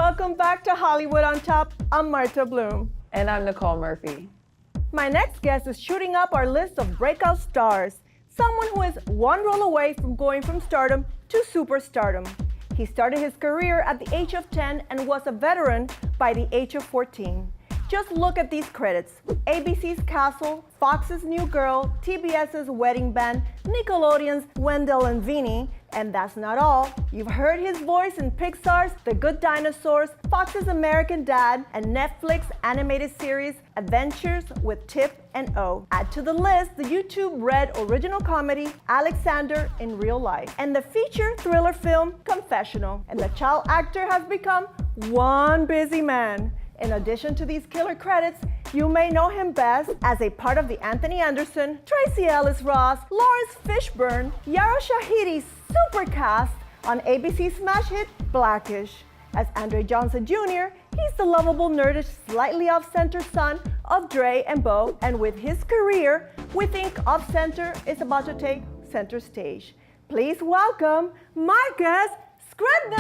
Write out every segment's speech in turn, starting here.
Welcome back to Hollywood on Top. I'm Marta Bloom. And I'm Nicole Murphy. My next guest is shooting up our list of breakout stars, someone who is one role away from going from stardom to superstardom. He started his career at the age of 10 and was a veteran by the age of 14. Just look at these credits: ABC's Castle, Fox's New Girl, TBS's Wedding Band, Nickelodeon's Wendell and Vinny, and that's not all. You've heard his voice in Pixar's The Good Dinosaurs, Fox's American Dad, and Netflix animated series Adventures with Tip and O. Add to the list the YouTube Red original comedy Alexander in Real Life, and the feature thriller film Confessional. And the child actor has become one busy man. In addition to these killer credits, you may know him best as a part of the Anthony Anderson, Tracy Ellis Ross, Lawrence Fishburne, Yara Shahidi supercast on ABC smash hit Blackish. As Andre Johnson Jr., he's the lovable, nerdish, slightly off-center son of Dre and Bo, and with his career, we think off-center is about to take center stage. Please welcome Marcus Scribner!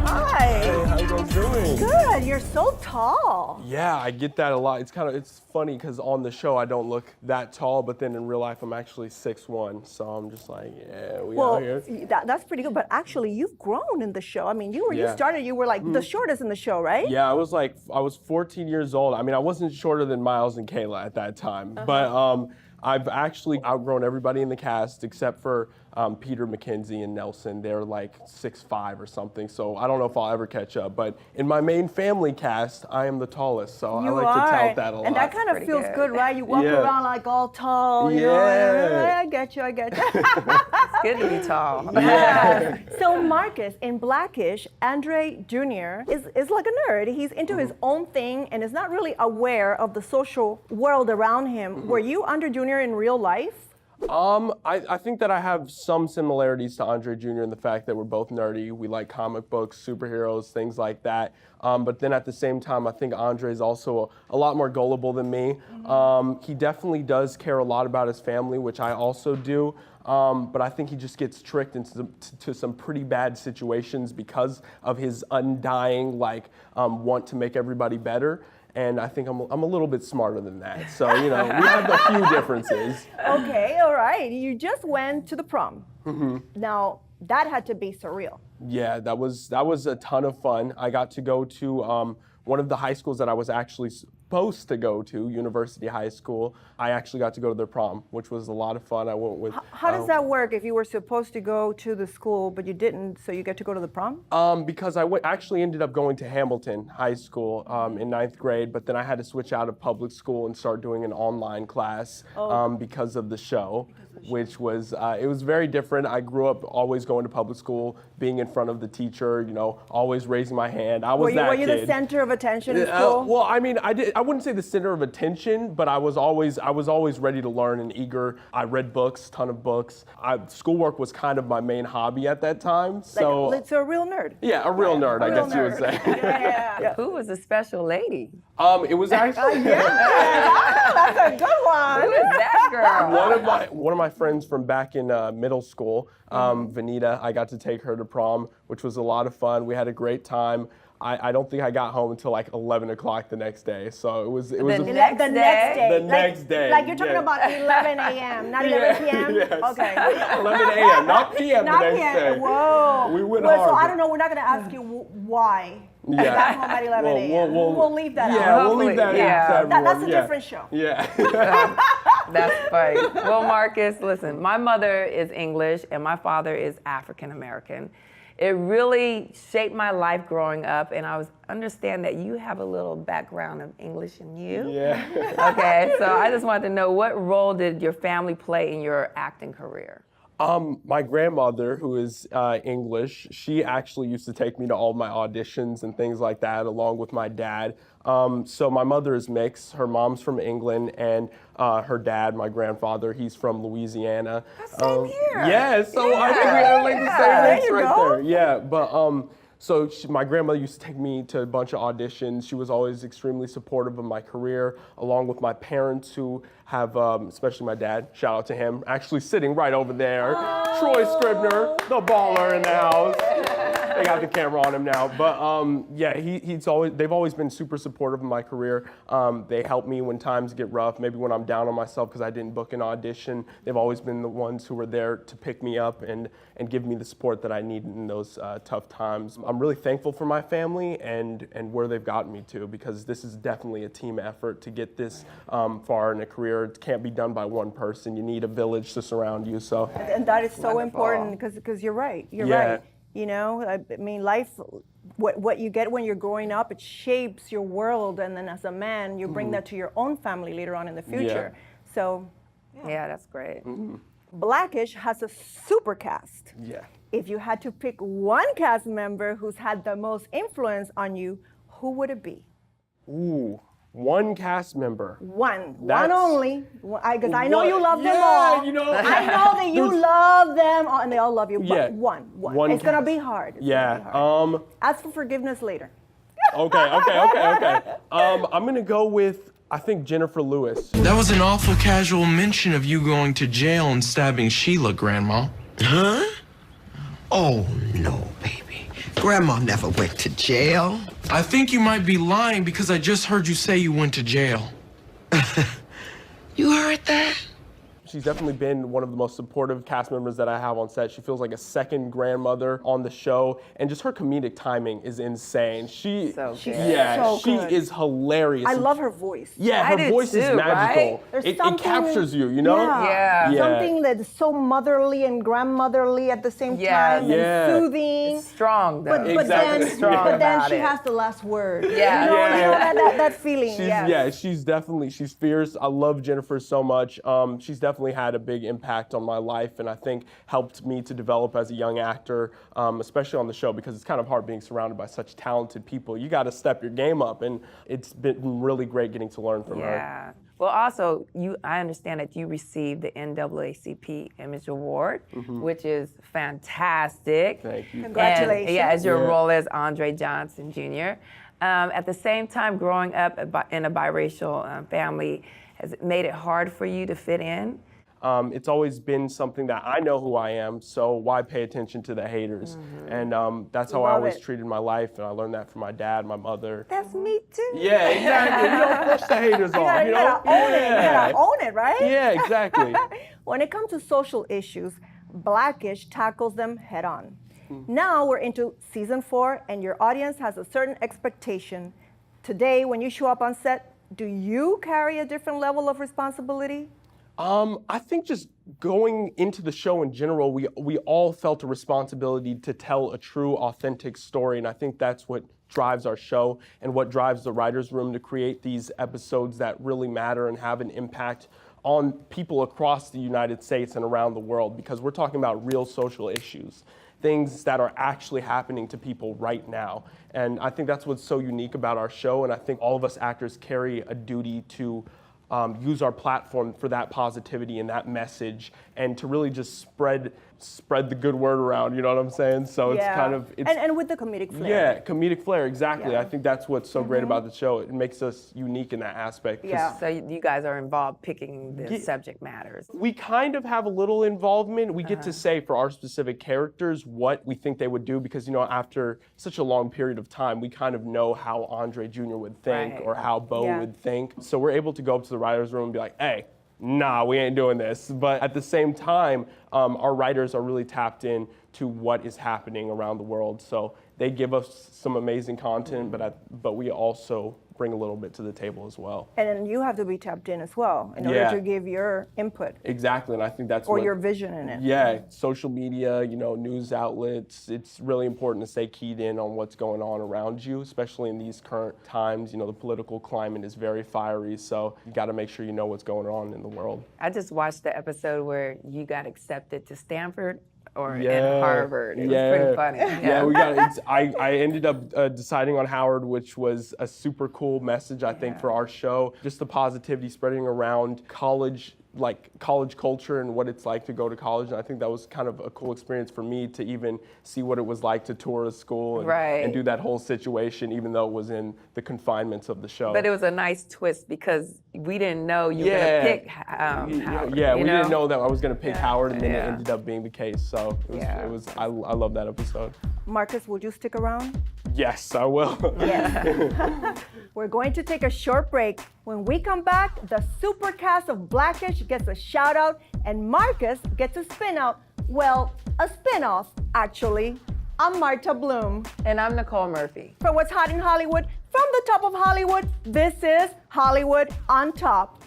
Hi. Hey, how you guys doing? Good. You're so tall. Yeah, I get that a lot. It's funny because on the show I don't look that tall, but then in real life I'm actually 6'1", so I'm just like, yeah, we out here. That's pretty good. But actually, you've grown in the show. I mean, you were like the shortest in the show, right? Yeah, I was 14 years old. I mean, I wasn't shorter than Miles and Kayla at that time, but I've actually outgrown everybody in the cast except for Peter, Mackenzie, and Nelson. They're like 6'5" or something, so I don't know if I'll ever catch up. But in my main family cast, I am the tallest, so I like to tout that a lot. And that kind of feels good, right? You walk around like all tall, you know? I get you. It's good to be tall. Yeah. So Marcus, in Blackish, Andre Jr. is like a nerd. He's into his own thing and is not really aware of the social world around him. Were you Andre Jr. in real life? I think that I have some similarities to Andre Jr. in the fact that we're both nerdy. We like comic books, superheroes, things like that. But then at the same time, I think Andre is also a lot more gullible than me. He definitely does care a lot about his family, which I also do. But I think he just gets tricked into some pretty bad situations because of his undying want to make everybody better. And I think I'm a little bit smarter than that. So, we have a few differences. Okay, all right. You just went to the prom. Now, that had to be surreal. Yeah, that was a ton of fun. I got to go to one of the high schools that I was actually supposed to go to, University High School. I actually got to go to their prom, which was a lot of fun. I went with. How does that work if you were supposed to go to the school, but you didn't, so you get to go to the prom? Because I actually ended up going to Hamilton High School in 9th grade, but then I had to switch out of public school and start doing an online class because of the show, which was, it was very different. I grew up always going to public school, being in front of the teacher, always raising my hand. I was that kid. Were you the center of attention in school? Well, I mean, I wouldn't say the center of attention, but I was always ready to learn and eager. I read books, ton of books. Schoolwork was kind of my main hobby at that time. So it's a real nerd. Yeah, a real nerd, I guess you would say. Yeah. Who was the special lady? It was actually that's a good one. Who is that girl? One of my friends from back in middle school, Vanita. I got to take her to prom, which was a lot of fun. We had a great time. I don't think I got home until like 11 o'clock the next day. So it was the next day. The next day. Like you're talking about 11 a.m., not 11 p.m.? Yes. Okay. 11 a.m., not p.m. Not the next p.m. day. Whoa. We went hard. So I don't know, we're not going to ask you why. Yeah. I got home at 11 a.m. We'll leave that out. Yeah, we'll leave that out. That's a different show. Yeah. That's funny. Well, Marcus, listen, my mother is English and my father is African American. It really shaped my life growing up, and I understand that you have a little background of English in you. Yeah. Okay, so I just wanted to know, what role did your family play in your acting career? My grandmother, who is English, she actually used to take me to all my auditions and things like that, along with my dad. So my mother is mixed. Her mom's from England, and her dad, my grandfather, he's from Louisiana. Same here. Yeah, so I think we have like the same mix right go. there. Yeah, but So my grandmother used to take me to a bunch of auditions. She was always extremely supportive of my career, along with my parents who have, especially my dad, shout out to him, actually sitting right over there. Troy Scribner, the baller in the house. They got the camera on him now. But yeah, they've always been super supportive of my career. They help me when times get rough, maybe when I'm down on myself because I didn't book an audition. They've always been the ones who were there to pick me up and give me the support that I need in those tough times. I'm really thankful for my family and where they've gotten me to, because this is definitely a team effort to get this far in a career. It can't be done by one person. You need a village to surround you. So, and that is so Wonderful. important because you're right. You're Yeah. right. You know, I mean, life, what you get when you're growing up, it shapes your world. And then as a man, you bring that to your own family later on in the future. So, Yeah, that's great. Blackish has a super cast. yeah. If you had to pick one cast member who's had the most influence on you, who would it be? Ooh, one cast member. One That's- only. Because I know you love them Yeah, all. you know, I know that you love them all, and they all love you. But Yeah. one. One It's gonna cast. be hard. It's Yeah. gonna be hard. Ask for forgiveness later. Okay. I'm gonna go with, I think, Jennifer Lewis. That was an awful casual mention of you going to jail and stabbing Sheila, Grandma. Huh? Oh, no, baby. Grandma never went to jail. I think you might be lying because I just heard you say you went to jail. You heard that? She's definitely been one of the most supportive cast members that I have on set. She feels like a second grandmother on the show, and just her comedic timing is insane. She So good. Yeah, So she good. is hilarious. I love her voice. Yeah, I her do voice is too, magical. right? There's It something- captures you, you know? Yeah. Yeah. Something that's so motherly and grandmotherly at the same Yes. time, Yeah. and soothing. It's strong, though. But Exactly. then, Strong but then about she it. has the last word. Yeah. You know, Yeah. that feeling. She's, yes. Yeah, she's fierce. I love Jennifer so much. She's definitely had a big impact on my life, and I think helped me to develop as a young actor, especially on the show, because it's kind of hard being surrounded by such talented people. You got to step your game up, and it's been really great getting to learn from her. Yeah. Well, also, I understand that you received the NAACP Image Award, which is fantastic. Thank you. Congratulations. And, yeah, as your Yeah. role as Andre Johnson Jr. At the same time, growing up in a biracial family, has it made it hard for you to fit in? It's always been something that I know who I am, so why pay attention to the haters? And that's how I Love always it. treated my life, and I learned that from my dad, my mother. That's me too. Yeah, exactly. You don't push the haters off. You gotta own it. You gotta own it, right? Yeah, exactly. When it comes to social issues, Blackish tackles them head on. Now we're into season 4, and your audience has a certain expectation. Today, when you show up on set, do you carry a different level of responsibility? I think just going into the show in general, we all felt a responsibility to tell a true, authentic story, and I think that's what drives our show and what drives the writers' room to create these episodes that really matter and have an impact on people across the United States and around the world, because we're talking about real social issues, things that are actually happening to people right now. And I think that's what's so unique about our show, and I think all of us actors carry a duty to use our platform for that positivity and that message, and to really just spread the good word around, you know what I'm saying? So it's kind of, and with the comedic flair. yeah, comedic flair, exactly. Yeah. I think that's what's so great about the show. It makes us unique in that aspect. 'cause Yeah. So you guys are involved picking the subject matters. we kind of have a little involvement. We get to say for our specific characters what we think they would do, because, you know, after such a long period of time, we kind of know how Andre Jr. would think Right. or how Bo Yeah. would think. So we're able to go up to the writer's room and be like, hey, nah, we ain't doing this. But at the same time, our writers are really tapped in to what is happening around the world. So they give us some amazing content, but we also bring a little bit to the table as well. And then you have to be tapped in as well in order Yeah. to give your input Exactly, and I think that's or what, your vision in it. Yeah, social media, you know, news outlets, it's really important to stay keyed in on what's going on around you, especially in these current times. You know, the political climate is very fiery, so you got to make sure you know what's going on in the world. I just watched the episode where you got accepted to Stanford or Yeah, in Harvard. It yeah. was pretty funny. Yeah, we got. I ended up deciding on Howard, which was a super cool message, I think, for our show. Just the positivity spreading around college like college culture and what it's like to go to college, and I think that was kind of a cool experience for me to even see what it was like to tour a school and, Right. and do that whole situation, even though it was in the confinements of the show. But it was a nice twist because we didn't know you were Yeah. gonna pick Howard. Yeah, you we know? didn't know that I was gonna pick Howard, and then Yeah. it ended up being the case. So Yeah. I love that episode. Marcus, would you stick around? Yes, I will. Yes. We're going to take a short break. When we come back, the super cast of Blackish gets a shout out and Marcus gets a spin out. Well, a spin off, actually. I'm Marta Bloom. And I'm Nicole Murphy. For what's hot in Hollywood, from the top of Hollywood, this is Hollywood on Top.